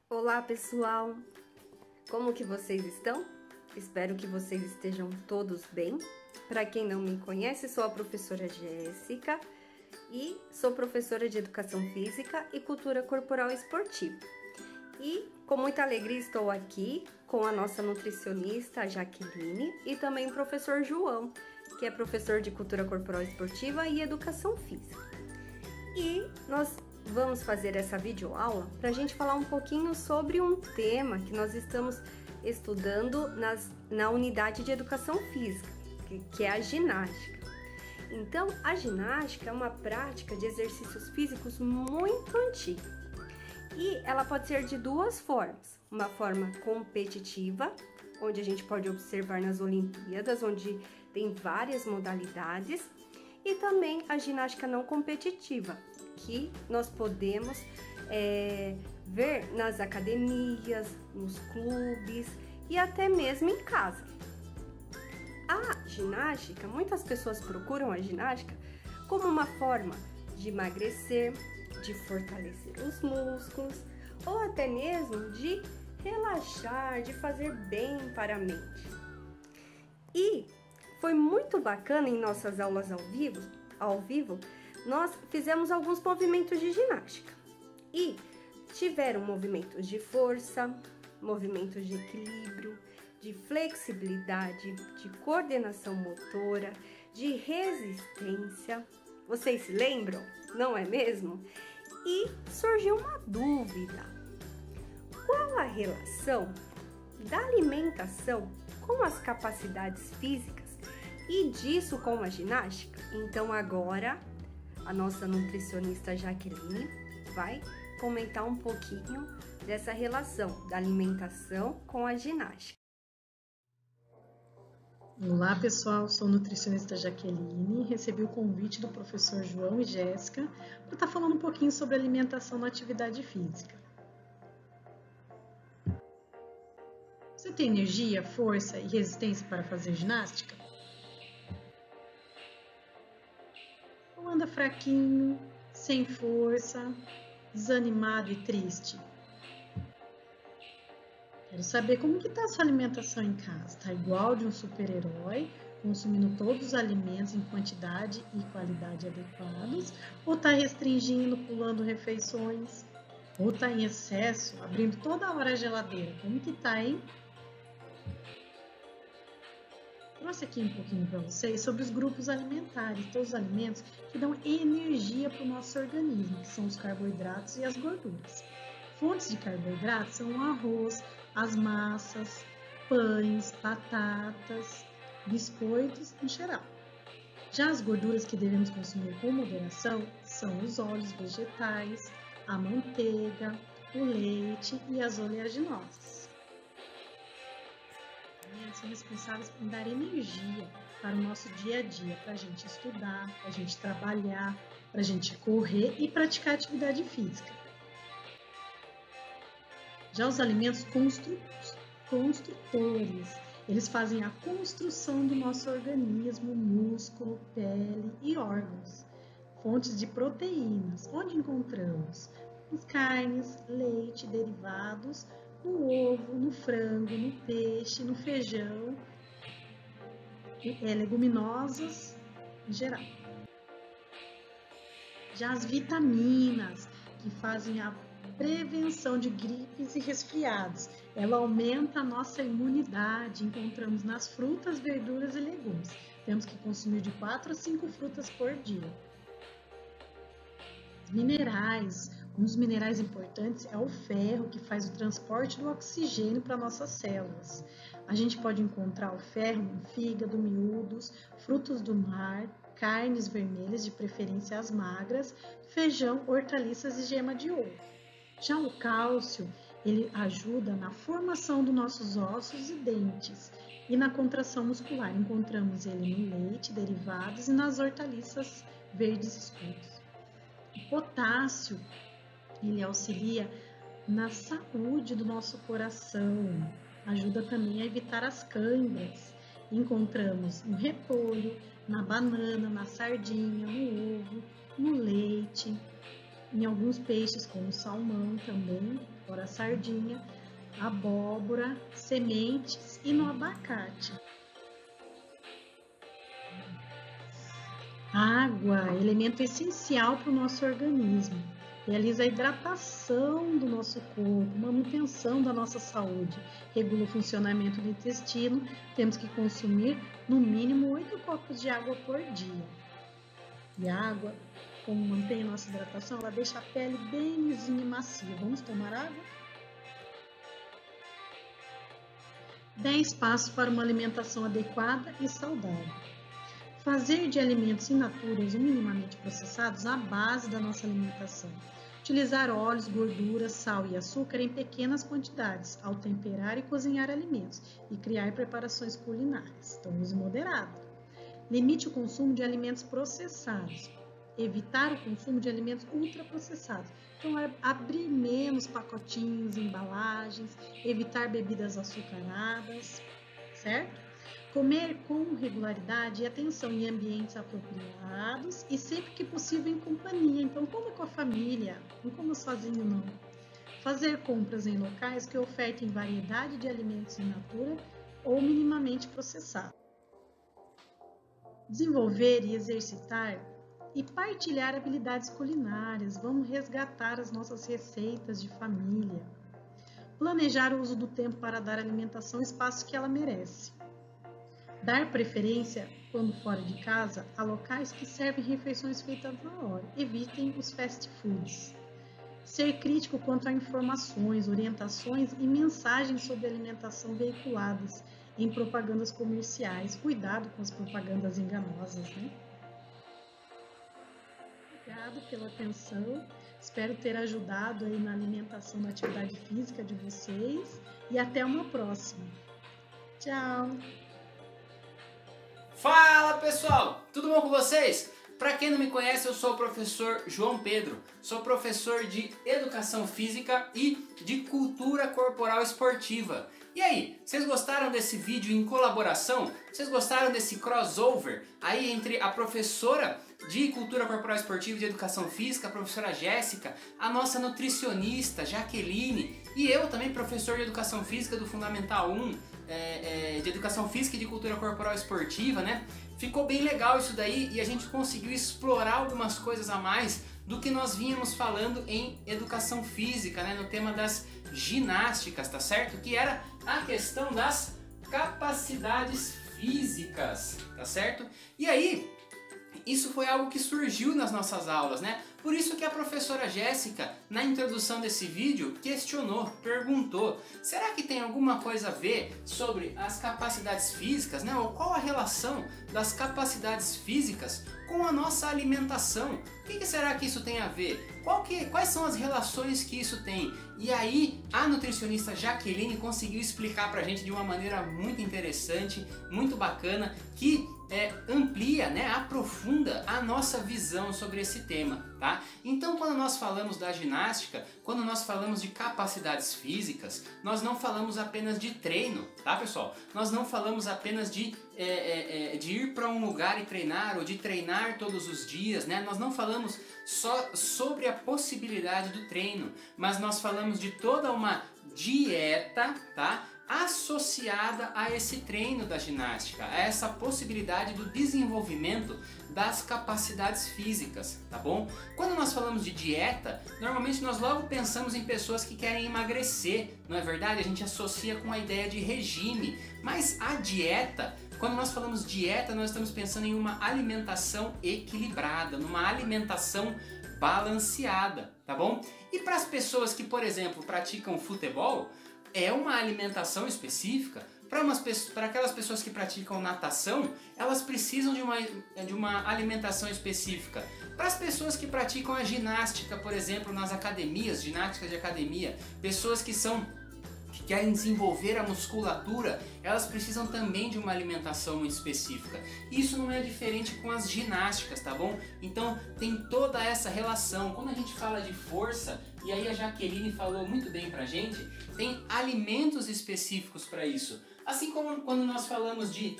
Olá pessoal, como que vocês estão? Espero que vocês estejam todos bem. Para quem não me conhece, sou a professora Jéssica e sou professora de Educação Física e Cultura Corporal Esportiva. E com muita alegria estou aqui com a nossa nutricionista Jaqueline e também o professor João, que é professor de Cultura Corporal Esportiva e Educação Física. E nós vamos fazer essa videoaula para a gente falar um pouquinho sobre um tema que nós estamos estudando na unidade de Educação Física, que é a ginástica. Então, a ginástica é uma prática de exercícios físicos muito antiga e ela pode ser de duas formas. Uma forma competitiva, onde a gente pode observar nas Olimpíadas, onde tem várias modalidades, e também a ginástica não competitiva, que nós podemos ver nas academias, nos clubes e até mesmo em casa. A ginástica, muitas pessoas procuram a ginástica como uma forma de emagrecer, de fortalecer os músculos ou até mesmo de relaxar, de fazer bem para a mente. E foi muito bacana em nossas aulas ao vivo, nós fizemos alguns movimentos de ginástica e tiveram movimentos de força, movimentos de equilíbrio, de flexibilidade, de coordenação motora, de resistência. Vocês se lembram? Não é mesmo? E surgiu uma dúvida: qual a relação da alimentação com as capacidades físicas e disso com a ginástica? Então agora a nossa nutricionista Jaqueline vai comentar um pouquinho dessa relação da alimentação com a ginástica. Olá pessoal, sou a nutricionista Jaqueline, recebi o convite do professor João e Jéssica para estar falando um pouquinho sobre alimentação na atividade física. Você tem energia, força e resistência para fazer ginástica? Ou anda fraquinho, sem força, desanimado e triste? Quero saber como que está a sua alimentação em casa. Está igual de um super-herói, consumindo todos os alimentos em quantidade e qualidade adequados? Ou está restringindo, pulando refeições? Ou está em excesso, abrindo toda hora a geladeira? Como que está, hein? Trouxe aqui um pouquinho para vocês sobre os grupos alimentares, todos os alimentos que dão energia para o nosso organismo, que são os carboidratos e as gorduras. Fontes de carboidratos são o arroz, as massas, pães, batatas, biscoitos em geral. Já as gorduras que devemos consumir com moderação são os óleos vegetais, a manteiga, o leite e as oleaginosas. São responsáveis por dar energia para o nosso dia a dia, para a gente estudar, para a gente trabalhar, para a gente correr e praticar atividade física. Já os alimentos construtores, eles fazem a construção do nosso organismo, músculo, pele e órgãos. Fontes de proteínas, onde encontramos as carnes, leite, derivados, no ovo, no frango, no peixe, no feijão, leguminosas em geral. Já as vitaminas, que fazem a prevenção de gripes e resfriados. Ela aumenta a nossa imunidade, encontramos nas frutas, verduras e legumes. Temos que consumir de 4 a 5 frutas por dia. Os minerais, um dos minerais importantes é o ferro, que faz o transporte do oxigênio para nossas células. A gente pode encontrar o ferro no fígado, miúdos, frutos do mar, carnes vermelhas, de preferência as magras, feijão, hortaliças e gema de ovo. Já o cálcio, ele ajuda na formação dos nossos ossos e dentes e na contração muscular. Encontramos ele no leite, derivados e nas hortaliças verdes escuros. O potássio, ele auxilia na saúde do nosso coração, ajuda também a evitar as câimbras. Encontramos no repolho, na banana, na sardinha, no ovo, no leite. em alguns peixes, como salmão também, fora a sardinha, abóbora, sementes e no abacate. A água é elemento essencial para o nosso organismo. Realiza a hidratação do nosso corpo, manutenção da nossa saúde, regula o funcionamento do intestino. Temos que consumir no mínimo 8 copos de água por dia. E a água, como mantém a nossa hidratação, ela deixa a pele bem lisinha e macia. Vamos tomar água? 10 passos para uma alimentação adequada e saudável. Fazer de alimentos in naturas ou minimamente processados a base da nossa alimentação. Utilizar óleos, gorduras, sal e açúcar em pequenas quantidades ao temperar e cozinhar alimentos e criar preparações culinárias. Então, use moderado. Limite o consumo de alimentos processados. Evitar o consumo de alimentos ultraprocessados. Então, abrir menos pacotinhos, embalagens, evitar bebidas açucaradas, certo? Comer com regularidade e atenção em ambientes apropriados e sempre que possível em companhia. Então, coma com a família, não coma sozinho não. Fazer compras em locais que ofertem variedade de alimentos in natura ou minimamente processados. Desenvolver e exercitar e partilhar habilidades culinárias. Vamos resgatar as nossas receitas de família. Planejar o uso do tempo para dar à alimentação o espaço que ela merece. Dar preferência, quando fora de casa, a locais que servem refeições feitas na hora. Evitem os fast foods. Ser crítico quanto a informações, orientações e mensagens sobre alimentação veiculadas em propagandas comerciais. Cuidado com as propagandas enganosas, né? Obrigado pela atenção. Espero ter ajudado aí na alimentação, na atividade física de vocês. E até uma próxima. Tchau! Fala pessoal, tudo bom com vocês? Para quem não me conhece, eu sou o professor João Pedro, sou professor de Educação Física e de Cultura Corporal Esportiva. E aí, vocês gostaram desse vídeo em colaboração? Vocês gostaram desse crossover aí entre a professora de Cultura Corporal Esportiva e de Educação Física, a professora Jéssica, a nossa nutricionista Jaqueline e eu também, professor de Educação Física do Fundamental 1, de Educação Física e de Cultura Corporal Esportiva, né? Ficou bem legal isso daí e a gente conseguiu explorar algumas coisas a mais do que nós vínhamos falando em Educação Física, né? No tema das ginásticas, tá certo? Que era a questão das capacidades físicas, tá certo? E aí, isso foi algo que surgiu nas nossas aulas, né? Por isso que a professora Jéssica, na introdução desse vídeo, questionou, perguntou: será que tem alguma coisa a ver sobre as capacidades físicas, né? Ou qual a relação das capacidades físicas com a nossa alimentação? O que será que isso tem a ver? Quais são as relações que isso tem? E aí a nutricionista Jaqueline conseguiu explicar pra gente de uma maneira muito interessante, muito bacana, que amplia, né, aprofunda a nossa visão sobre esse tema, tá? Então, quando nós falamos da ginástica, quando nós falamos de capacidades físicas, nós não falamos apenas de treino, tá, pessoal? Nós não falamos apenas de ir para um lugar e treinar, ou de treinar todos os dias, né? Nós não falamos só sobre a possibilidade do treino, mas nós falamos de toda uma dieta, tá? Associada a esse treino da ginástica, a essa possibilidade do desenvolvimento das capacidades físicas, tá bom? Quando nós falamos de dieta, normalmente nós logo pensamos em pessoas que querem emagrecer, não é verdade? A gente associa com a ideia de regime, mas a dieta, quando nós falamos dieta, nós estamos pensando em uma alimentação equilibrada, numa alimentação balanceada, tá bom? E para as pessoas que, por exemplo, praticam futebol, é uma alimentação específica. Para aquelas pessoas que praticam natação, elas precisam de uma alimentação específica. Para as pessoas que praticam a ginástica, por exemplo, nas academias, ginástica de academia, pessoas que querem desenvolver a musculatura, elas precisam também de uma alimentação muito específica. Isso não é diferente com as ginásticas, tá bom? Então tem toda essa relação. Quando a gente fala de força, e aí a Jaqueline falou muito bem pra gente, tem alimentos específicos para isso. Assim como quando nós falamos de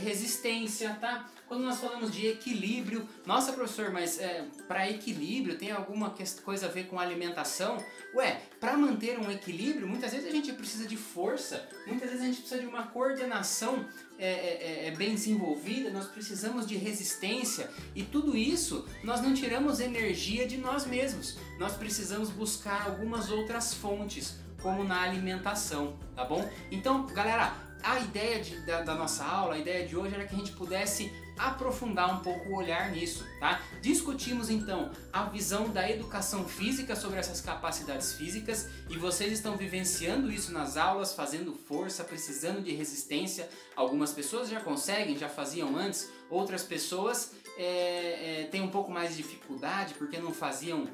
resistência, tá? Quando nós falamos de equilíbrio, nossa professor, mas para equilíbrio tem alguma coisa a ver com alimentação? Ué, para manter um equilíbrio, muitas vezes a gente precisa de força, muitas vezes a gente precisa de uma coordenação bem desenvolvida, nós precisamos de resistência e tudo isso nós não tiramos energia de nós mesmos, nós precisamos buscar algumas outras fontes, como na alimentação, tá bom? Então, galera, a ideia da nossa aula, a ideia de hoje era que a gente pudesse aprofundar um pouco o olhar nisso, tá? Discutimos então a visão da educação física sobre essas capacidades físicas e vocês estão vivenciando isso nas aulas, fazendo força, precisando de resistência. Algumas pessoas já conseguem, já faziam antes, outras pessoas têm um pouco mais de dificuldade porque não faziam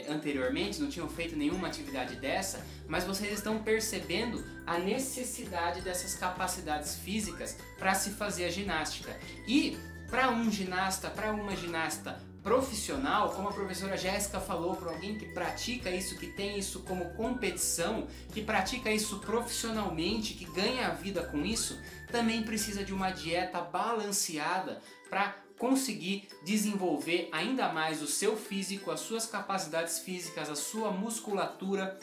anteriormente, não tinham feito nenhuma atividade dessa, mas vocês estão percebendo a necessidade dessas capacidades físicas para se fazer a ginástica. E para um ginasta, para uma ginasta profissional, como a professora Jéssica falou, para alguém que pratica isso, que tem isso como competição, que pratica isso profissionalmente, que ganha a vida com isso, também precisa de uma dieta balanceada para conseguir desenvolver ainda mais o seu físico, as suas capacidades físicas, a sua musculatura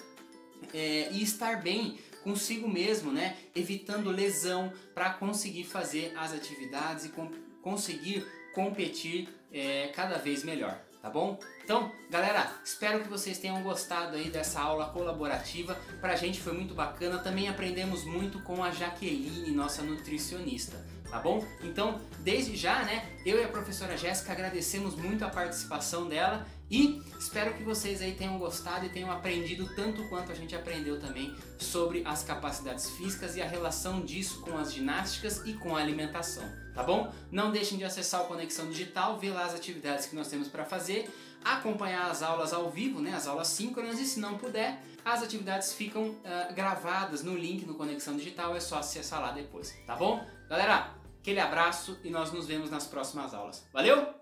e estar bem consigo mesmo, né? Evitando lesão para conseguir fazer as atividades e conseguir competir cada vez melhor, tá bom? Então, galera, espero que vocês tenham gostado aí dessa aula colaborativa. Pra gente foi muito bacana, também aprendemos muito com a Jaqueline, nossa nutricionista, tá bom? Então, desde já, né, eu e a professora Jéssica agradecemos muito a participação dela e espero que vocês aí tenham gostado e tenham aprendido tanto quanto a gente aprendeu também sobre as capacidades físicas e a relação disso com as ginásticas e com a alimentação, tá bom? Não deixem de acessar o Conexão Digital, ver lá as atividades que nós temos para fazer, acompanhar as aulas ao vivo, né, as aulas síncronas, e se não puder, as atividades ficam gravadas no link no Conexão Digital, é só acessar lá depois, tá bom? Galera, aquele abraço e nós nos vemos nas próximas aulas. Valeu!